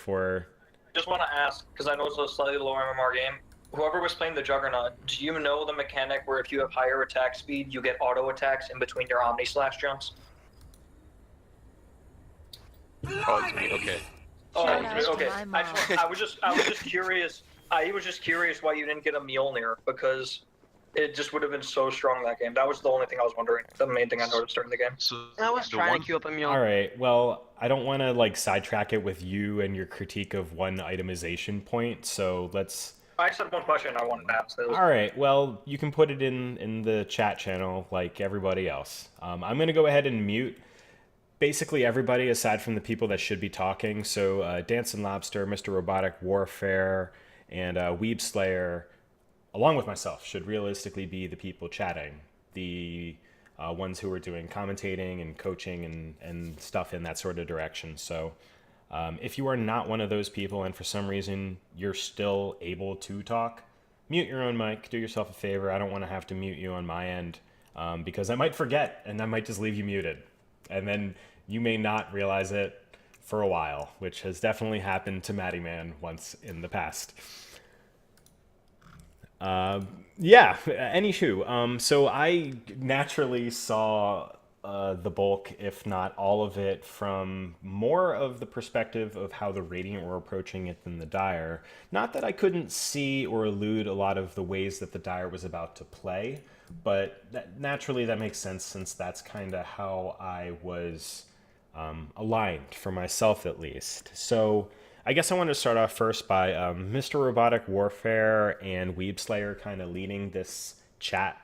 for... Just want to ask, because I know it's a slightly lower MMR game, whoever was playing the Juggernaut, do you know the mechanic where if you have higher attack speed, you get auto attacks in between your Omni Slash jumps? Oh, it's me. Okay. Oh, Shout okay. out to my mom. I was just curious. I was just curious why you didn't get a Mjolnir, because it just would have been so strong that game. That was the only thing I was wondering. The main thing I noticed during the game. So I was trying to queue up a mule. All right, well, I don't want to like sidetrack it with you and your critique of one itemization point, so let's... I just had one question I wanted to ask. All right, well, you can put it in the chat channel like everybody else. I'm going to go ahead and mute basically everybody aside from the people that should be talking. So DancinLobsta, Mr. Robotic Warfare, and Weeb Slayer, along with myself, should realistically be the people chatting. The ones who are doing commentating and coaching and stuff in that sort of direction. So if you are not one of those people and for some reason you're still able to talk, mute your own mic, do yourself a favor. I don't want to have to mute you on my end because I might forget and I might just leave you muted. And then you may not realize it for a while, which has definitely happened to Matty Man once in the past. Yeah, anywho, so I naturally saw the bulk, if not all of it, from more of the perspective of how the Radiant were approaching it than the Dire. Not that I couldn't see or elude a lot of the ways that the Dire was about to play, but naturally that makes sense since that's kind of how I was aligned, for myself at least. So I guess I wanted to start off first by Mr. Robotic Warfare and Weeb Slayer kind of leading this chat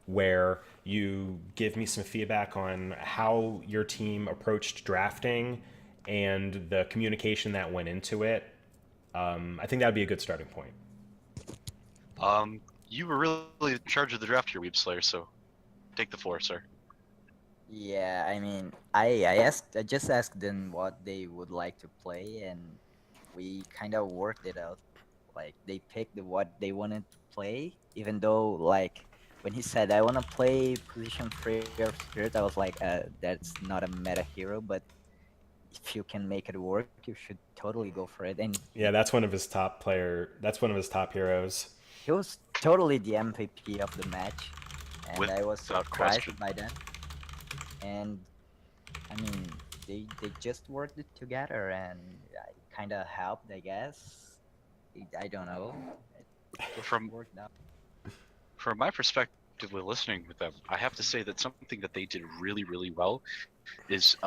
where you give me some feedback on how your team approached drafting and the communication that went into it. I think that would be a good starting point. You were really in charge of the draft here, Weeb Slayer, so take the floor, sir. Yeah, I mean, I just asked them what they would like to play, and we kind of worked it out. Like they picked what they wanted to play, even though like when he said I want to play position free of spirit, I was like, that's not a meta hero, but if you can make it work, you should totally go for it. And yeah, that's one of his top heroes. he was totally the MVP of the match, and I was surprised by that. And I mean, they just worked it together, and I kind of helped, I guess. I don't know. From my perspective, with listening with them, I have to say that something that they did really, really well is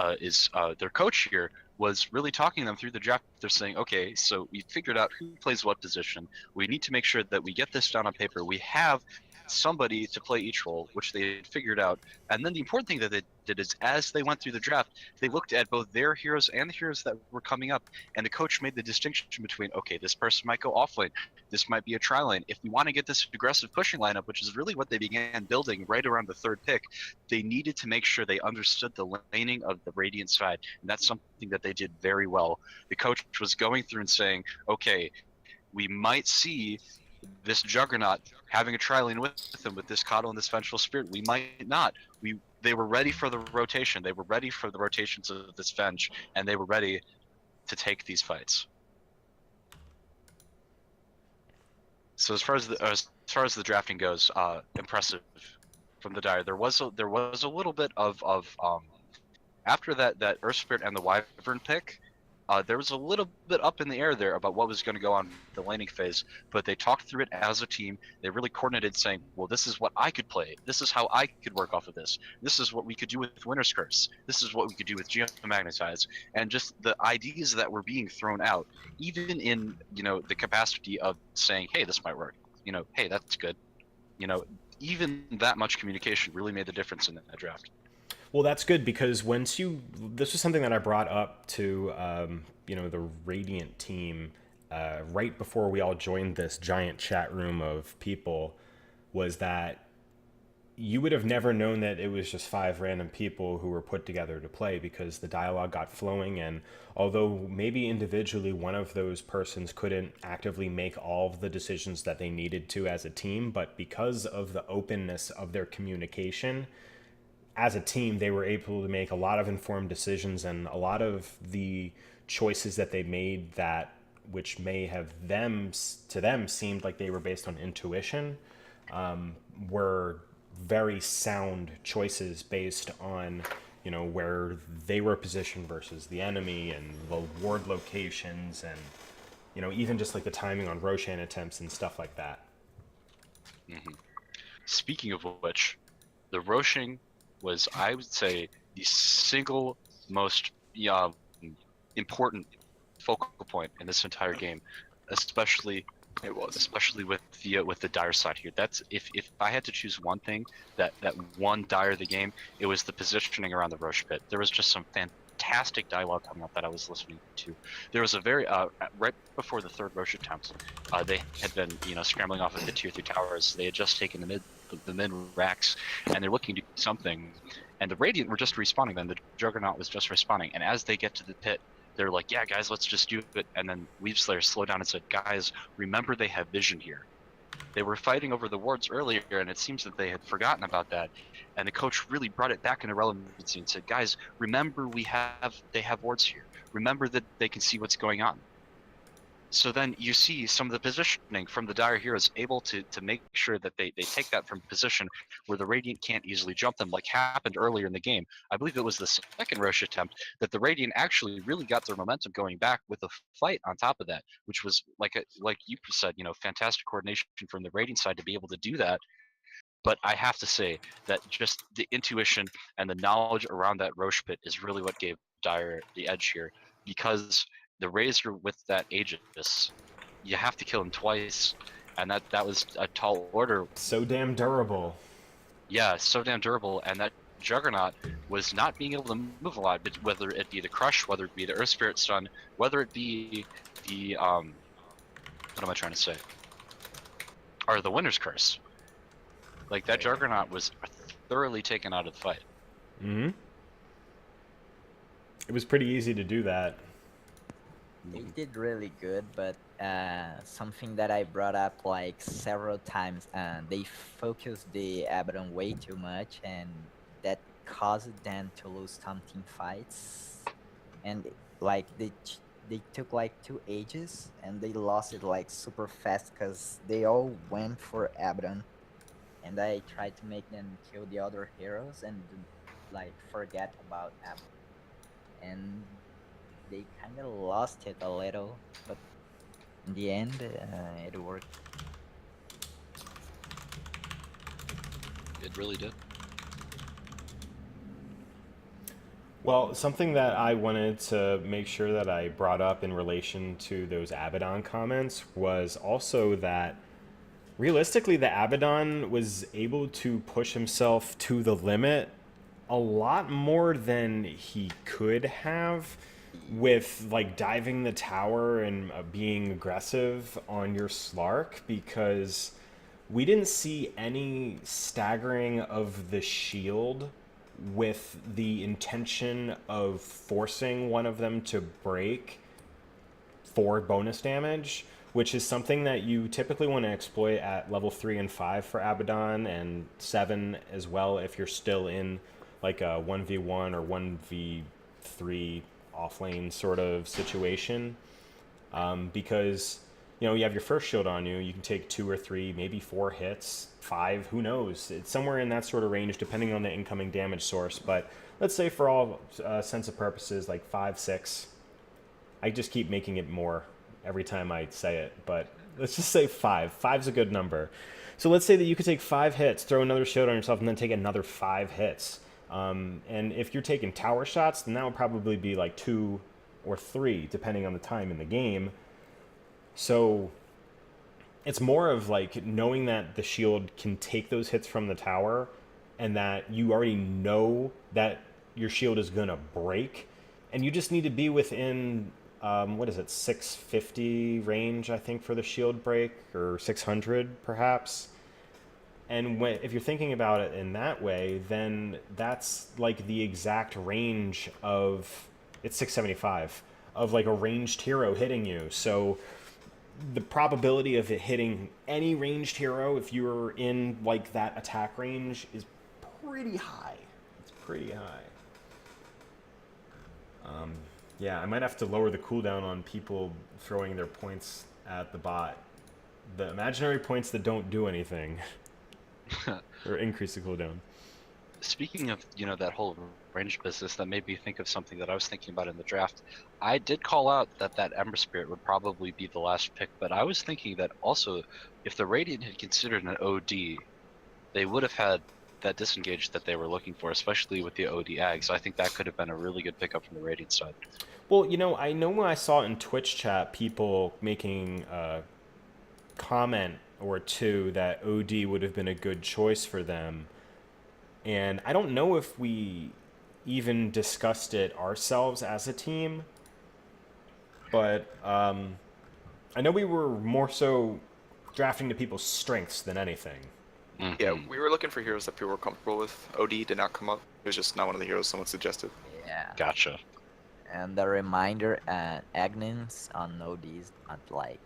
their coach here was really talking them through the draft. They're saying, okay, so we figured out who plays what position. We need to make sure that we get this down on paper. We have somebody to play each role, which they had figured out. And then the important thing that they did is as they went through the draft, they looked at both their heroes and the heroes that were coming up, and the coach made the distinction between, okay, this person might go off lane, this might be a tri lane. If we want to get this aggressive pushing lineup, which is really what they began building right around the third pick, they needed to make sure they understood the laning of the Radiant side, and that's something that they did very well. The coach was going through and saying, okay, we might see this Juggernaut having a tri-lane with him with this Coddle and this Vengeful Spirit. We might not. They were ready for the rotation. They were ready for the rotations of this Venge, and they were ready to take these fights. So as far as the drafting goes, impressive from the Dire. There was a little bit of after that Earth Spirit and the Wyvern pick. There was a little bit up in the air there about what was going to go on the laning phase, but they talked through it as a team. They really coordinated, saying, well, this is what I could play. This is how I could work off of this. This is what we could do with Winter's Curse. This is what we could do with Geomagnetize. And just the ideas that were being thrown out, even in, the capacity of saying, hey, this might work. Hey, that's good. Even that much communication really made the difference in that draft. Well, that's good because this was something that I brought up to, the Radiant team right before we all joined this giant chat room of people, was that you would have never known that it was just 5 random people who were put together to play because the dialogue got flowing. And although maybe individually one of those persons couldn't actively make all of the decisions that they needed to as a team, but because of the openness of their communication, as a team, they were able to make a lot of informed decisions, and a lot of the choices that they made that which may have to them seemed like they were based on intuition, were very sound choices based on, you know, where they were positioned versus the enemy and the ward locations, and, you know, even just like the timing on Roshan attempts and stuff like that. Speaking of which, the Roshan was, I would say, the single most important focal point in this entire game, especially with the dire side here. That's if I had to choose one thing that won dire the game, it was the positioning around the Roche pit. There was just some fantastic dialogue coming up that I was listening to. There was a very right before the third Roche attempt, they had been, you know, scrambling off of the tier 3 towers. They had just taken the mid racks, and they're looking to do something. And the Radiant were just respawning then. The Juggernaut was just respawning. And as they get to the pit, they're like, yeah, guys, let's just do it. And then Weave Slayer slowed down and said, guys, remember they have vision here. They were fighting over the wards earlier, and it seems that they had forgotten about that. And the coach really brought it back into relevancy and said, guys, remember they have wards here. Remember that they can see what's going on. So then you see some of the positioning from the dire heroes able to make sure that they take that from position where the Radiant can't easily jump them, like happened earlier in the game. I believe it was the second Roche attempt that the Radiant actually really got their momentum going back with a fight on top of that, which was like you said, you know, fantastic coordination from the Radiant side to be able to do that. But I have to say that just the intuition and the knowledge around that Roche pit is really what gave dire the edge here, because the Razor with that Aegis, you have to kill him twice, and that was a tall order. So damn durable. Yeah, so damn durable, and that Juggernaut was not being able to move a lot, but whether it be the Crush, whether it be the Earth Spirit Stun, whether it be the what am I trying to say? Or the Winter's Curse. Like, that Juggernaut was thoroughly taken out of the fight. Mm-hmm. It was pretty easy to do that. They did really good, but something that I brought up like several times, they focused the Abaddon way too much, and that caused them to lose some team fights. And like they took like 2 ages, and they lost it like super fast because they all went for Abaddon, and I tried to make them kill the other heroes and like forget about Abaddon, and they kind of lost it a little, but in the end, it worked. It really did. Well, something that I wanted to make sure that I brought up in relation to those Abaddon comments was also that realistically, the Abaddon was able to push himself to the limit a lot more than he could have, with like diving the tower and being aggressive on your Slark, because we didn't see any staggering of the shield with the intention of forcing one of them to break for bonus damage, which is something that you typically want to exploit at level 3 and 5 for Abaddon, and 7 as well if you're still in like a 1v1 or 1v3 offlane sort of situation, because, you know, you have your first shield on you, you can take 2 or 3, maybe 4 hits, 5, who knows, it's somewhere in that sort of range depending on the incoming damage source. But let's say for all sense of purposes, like 5, 6. I just keep making it more every time I say it, but let's just say 5. 5's a good number. So let's say that you could take 5 hits, throw another shield on yourself, and then take another 5 hits. And if you're taking tower shots, then that would probably be like 2 or 3, depending on the time in the game. So it's more of like knowing that the shield can take those hits from the tower, and that you already know that your shield is going to break, and you just need to be within, what is it, 650 range, I think, for the shield break, or 600 perhaps. And if you're thinking about it in that way, then that's like the exact range of, it's 675, of like a ranged hero hitting you. So the probability of it hitting any ranged hero, if you're in like that attack range, is pretty high. It's pretty high. Yeah, I might have to lower the cooldown on people throwing their points at the bot. The imaginary points that don't do anything. Or increase the cooldown. Speaking of, that whole range business, that made me think of something that I was thinking about in the draft. I did call out that Ember Spirit would probably be the last pick, but I was thinking that also, if the Radiant had considered an OD, they would have had that disengage that they were looking for, especially with the OD Ag. So I think that could have been a really good pickup from the Radiant side. Well, I know when I saw in Twitch chat people making a comment or two that OD would have been a good choice for them. And I don't know if we even discussed it ourselves as a team, but I know we were more so drafting to people's strengths than anything. Mhm. Yeah, we were looking for heroes that people were comfortable with. OD did not come up. It was just not one of the heroes someone suggested. Yeah. Gotcha. And the reminder, Agnins on ODs not like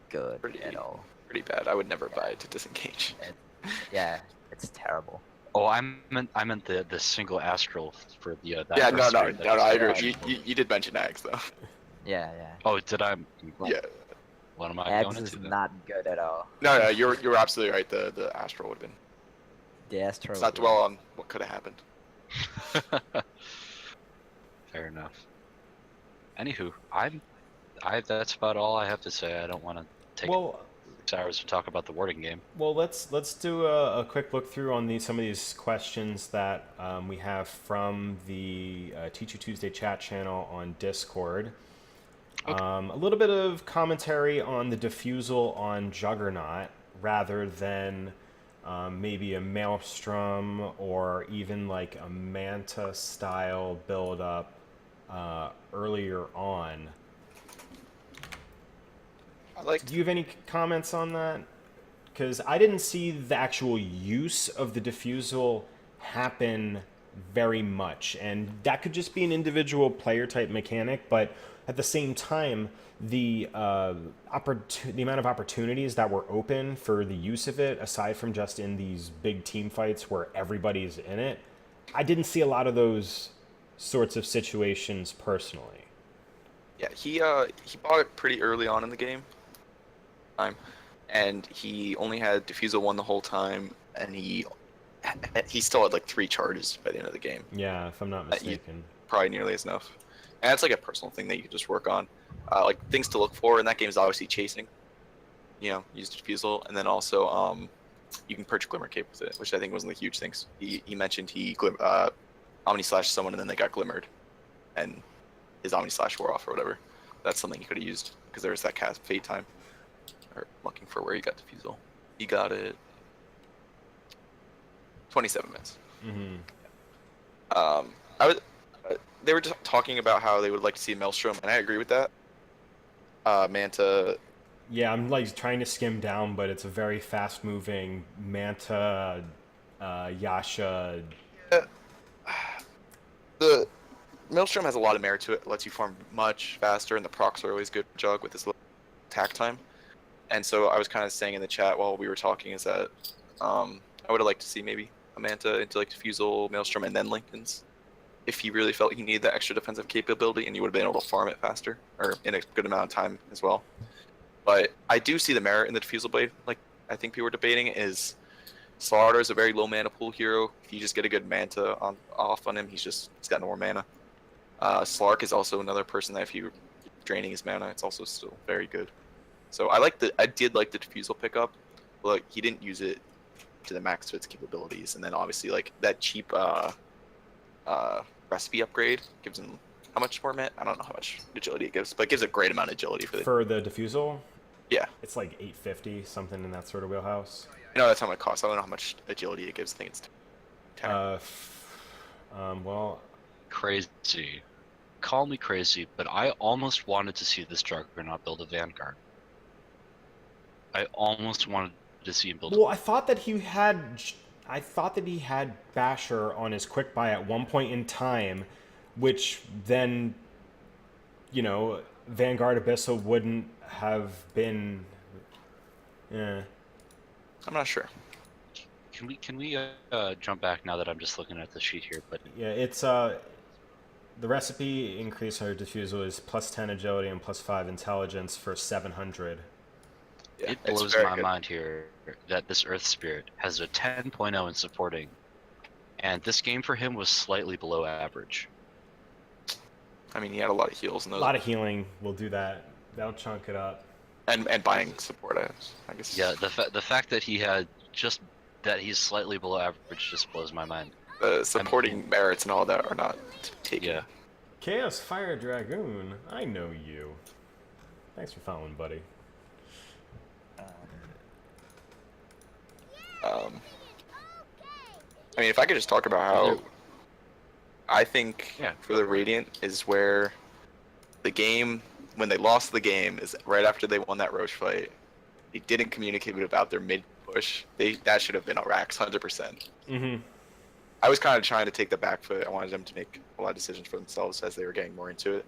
good Pretty- at all. Pretty bad. I would never buy it to disengage. Yeah, it's terrible. Oh, I meant the single astral for the that Yeah, first no, spirit that I just- agree. You did mention Ags though. Yeah. Oh, did I? Yeah. What am I Ags going is into then? not good at all. No, you're absolutely right. The Astral would have been. The Astro. Let's not dwell on what could have happened. Fair enough. Anywho, that's about all I have to say. I don't want to take Well, 6 hours to talk about the warding game. Well, let's do a quick look through on some of these questions that we have from the Teacher Tuesday chat channel on Discord. Okay. A little bit of commentary on the defusal on Juggernaut rather than maybe a Maelstrom or even like a Manta style build up earlier on. Do you have any comments on that? Because I didn't see the actual use of the diffusal happen very much, and that could just be an individual player type mechanic, but at the same time, the amount of opportunities that were open for the use of it, aside from just in these big team fights where everybody's in it, I didn't see a lot of those sorts of situations personally. Yeah, he bought it pretty early on in the game. And he only had Diffusal 1 the whole time, and he still had like 3 charges by the end of the game. Yeah, if I'm not mistaken. Probably nearly as enough. And that's like a personal thing that you can just work on. Like things to look for in that game is obviously chasing. Use Diffusal, and then also you can purge Glimmer Cape with it, which I think was one of the huge things. He mentioned he Omni Slash someone and then they got glimmered, and his Omni Slash wore off or whatever. That's something he could have used because there was that cast fade time. Or looking for where he got Diffusal. He got it 27 minutes. Mm-hmm. They were just talking about how they would like to see a Maelstrom, and I agree with that. Manta. Yeah, I'm like trying to skim down, but it's a very fast-moving Manta, Yasha. The Maelstrom has a lot of merit to it. It lets you farm much faster, and the procs are always good for Jug with his little attack time. And so I was kind of saying in the chat while we were talking is that I would have liked to see maybe a Manta into like Diffusal, Maelstrom, and then Lincoln's, if he really felt he needed that extra defensive capability, and you would have been able to farm it faster or in a good amount of time as well. But I do see the merit in the Diffusal Blade. Like I think people were debating is Slaughter is a very low mana pool hero. If you just get a good Manta off on him, he's got no more mana. Slark is also another person that if you're draining his mana, it's also still very good. So I did like the Diffusal pickup, but he didn't use it to the max of its capabilities. And then obviously like that cheap recipe upgrade gives him how much more I don't know how much agility it gives, but it gives a great amount of agility For the diffusal? Yeah. It's like 850, something in that sort of wheelhouse. No, that's how much it costs. I don't know how much agility it gives. I think it's 10. Well, Crazy. Call me crazy, but I almost wanted to see this Juggernaut build a Vanguard. I almost wanted to see him build. Well, I thought that he had Basher on his quick buy at one point in time, which then, Vanguard Abyssal wouldn't have been. I'm not sure. Can we jump back now that I'm just looking at the sheet here? But Yeah, it's The recipe increase our diffusal is +10 agility and +5 intelligence for 700. Yeah, It it's blows very my good. mind here that this Earth Spirit has a 10.0 in supporting, and this game for him was slightly below average. I mean, he had a lot of heals in A those, lot of healing will do that. That'll chunk it up. and buying support items. I guess. Yeah, the fact that he had just that he's slightly below average just blows my mind. The supporting merits and all that are not taken. Yeah. Chaos Fire Dragoon, I know you. Thanks for following, buddy. I mean, if I could just talk about how I think Yeah. for the Radiant is where the game, when they lost the game, is right after they won that Roche fight. They didn't communicate about their mid push. That should have been a Rax 100%. Mm-hmm. I was kind of trying to take the back foot. I wanted them to make a lot of decisions for themselves as they were getting more into it.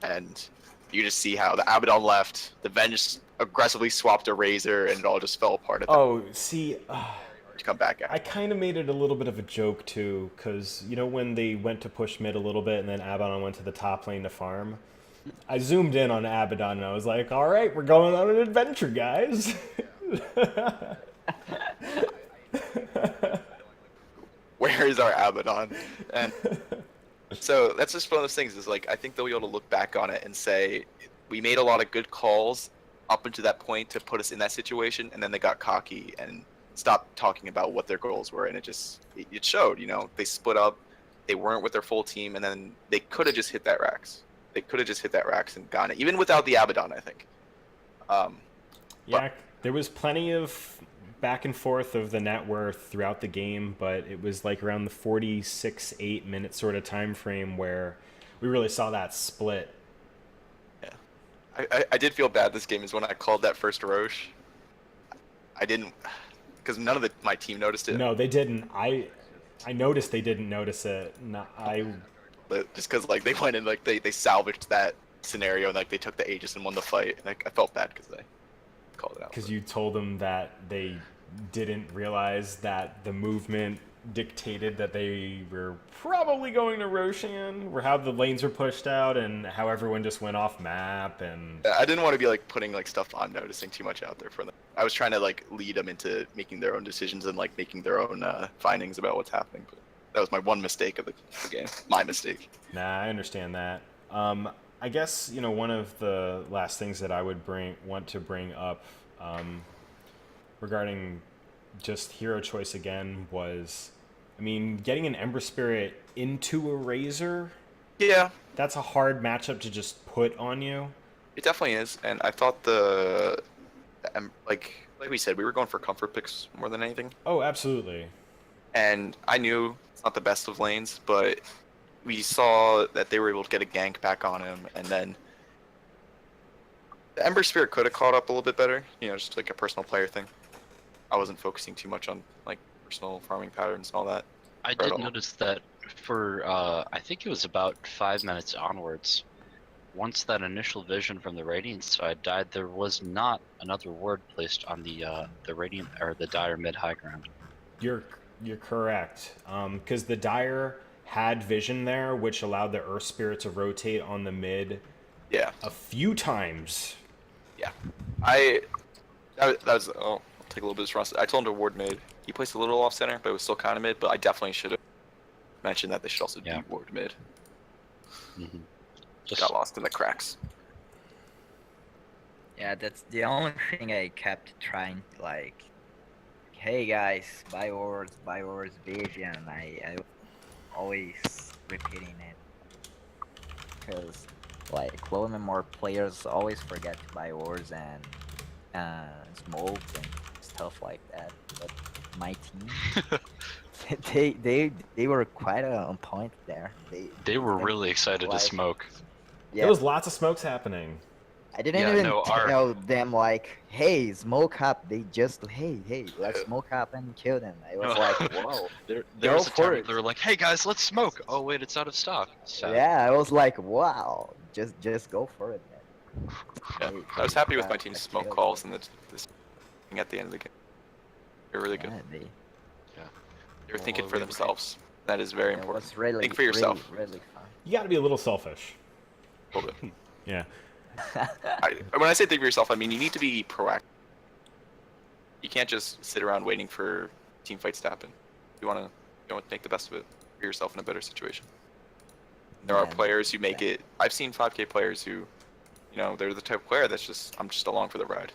And you just see how the Abaddon left, the Ven just aggressively swapped a Razor, and it all just fell apart at Oh, see, to come back I at. kind of made it a little bit of a joke too, because you know when they went to push mid a little bit and then Abaddon went to the top lane to farm? I zoomed in on Abaddon and I was like, all right, we're going on an adventure, guys. Where is our Abaddon? And so that's just one of those things. Is like I think they'll be able to look back on it and say we made a lot of good calls up until that point to put us in that situation, and then they got cocky and stopped talking about what their goals were, and it showed. You know, they split up, they weren't with their full team, and then they could have just hit that Rax. They could have just hit that Rax and gotten it, even without the Abaddon, I think. Yeah, there was plenty of back and forth of the net worth throughout the game, but it was like around the 46-8 minute sort of time frame where we really saw that split. I did feel bad this game is when I called that first Roche. I didn't, because none of my team noticed it. No, they didn't. I noticed they didn't notice it. No, But just because like they went and like they salvaged that scenario and like they took the Aegis and won the fight. And I felt bad because they called it out. because you told them that they didn't realize that the movement dictated that they were probably going to Roshan, or how the lanes were pushed out and how everyone just went off map. And I didn't want to be like putting like stuff on noticing too much out there for them. I was trying to like lead them into making their own decisions and like making their own findings about what's happening. But that was my one mistake of the game. My mistake. nah, I understand that. I guess, you know, one of the last things that I would want to bring up regarding just hero choice again was, I mean, getting an Ember Spirit into a Razor, Yeah, that's a hard matchup to just put on you. it definitely is. And I thought like we said, we were going for comfort picks more than anything. Oh, absolutely. And I knew it's not the best of lanes, but we saw that they were able to get a gank back on him, and then the Ember Spirit could have caught up a little bit better, you know, just like a personal player thing. I wasn't focusing too much on like personal farming patterns and all that. I Right did on. notice that for I think it was about 5 minutes onwards, once that initial vision from the Radiant side died, there was not another ward placed on the Radiant or the Dire mid high ground. You're correct. Because the Dire had vision there, which allowed the Earth Spirit to rotate on the mid Yeah, a few times. yeah. That was I'll take a little bit of responsibility. I told him to ward mid. He placed a little off center, but it was still kind of mid. But I definitely should have mentioned that they should also Yeah. be ward mid. Mm-hmm. Just Got lost in the cracks. Yeah, that's the only thing I kept trying, like, hey guys, buy ores, vision. I always repeating it. Because, like, low and more players always forget to buy ores and smoke and stuff like that. But my team, they were quite on point there. they were really excited to like- smoke. Yeah, There was lots of smokes happening. I didn't Yeah, even no, tell them like, hey, smoke up. They just, hey, let's smoke up and kill them. I was No. like, whoa. There Go was a for time where it. they were like, "Hey guys, let's smoke." Oh wait, it's out of stock. So, Yeah, I was like, wow. Just go for it, man. Yeah, I was happy with my I team's smoke killed calls them. and this at the end of the game. They're really good. Yeah, They're thinking Well, for we- themselves. That is very it important. was really, Think for yourself. really fun. You got to be a little selfish. A little bit. Yeah. When I say think for yourself, I mean you need to be proactive. You can't just sit around waiting for team fights to happen. You want to make the best of it for yourself in a better situation. There are players who make it. I've seen 5K players who, they're the type of player that's I'm just along for the ride.